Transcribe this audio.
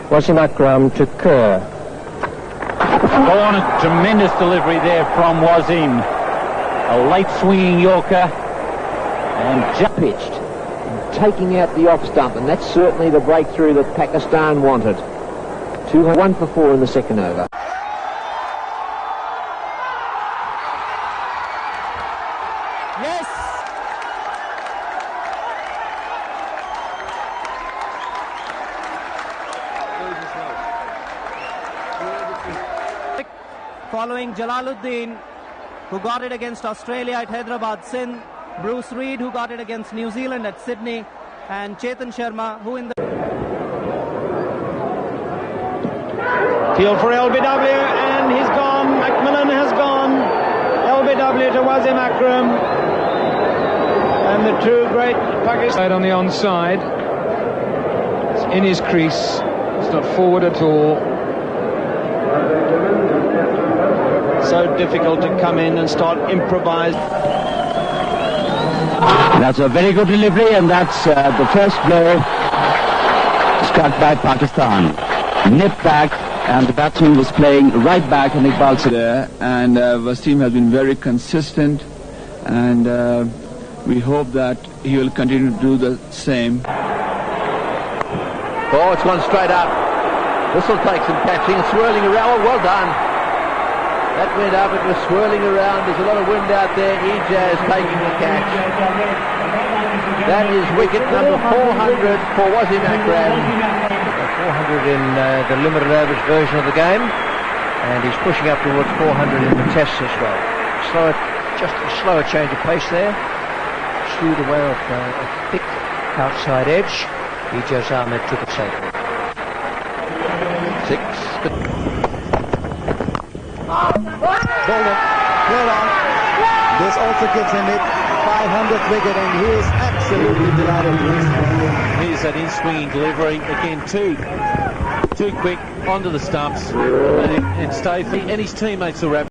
Wasim Akram to Kerr. Oh, on a tremendous delivery there from Wasim. A late swinging Yorker and pitched, taking out the off stump, and that's certainly the breakthrough that Pakistan wanted. 1 for 4 in the second over. Yes! Following Jalaluddin, who got it against Australia at Hyderabad, Sindh, Bruce Reid, who got it against New Zealand at Sydney, and Chetan Sharma, who in the field for LBW, and he's gone. Macmillan has gone. LBW to Wasim Akram, and the two great Pakistan on the onside. It's in his crease. It's not forward at all. So difficult to come in and start improvise. That's a very good delivery, and that's the first blow struck by Pakistan. Nipped back, and the batsman was playing right back, and Iqbal there. And Wasim has been very consistent, and we hope that he will continue to do the same. Oh, it's gone straight up. This will take some catching, swirling around. Well done. That went up, it was swirling around. There's a lot of wind out there. Ijaz taking the catch. That is wicket number 400 for Wasim Akram. 400 in the limited overs version of the game, and he's pushing up towards 400 in the tests as well. Just a slower change of pace there. Shrewd away of a thick outside edge. Ijaz Ahmed took it safely. 6. Hold it, clear on. This also gives him it 500th wicket, and he is absolutely delighted. here's that in-swinging delivery. Again, too quick onto the stumps, and stay. And his teammates will wrap.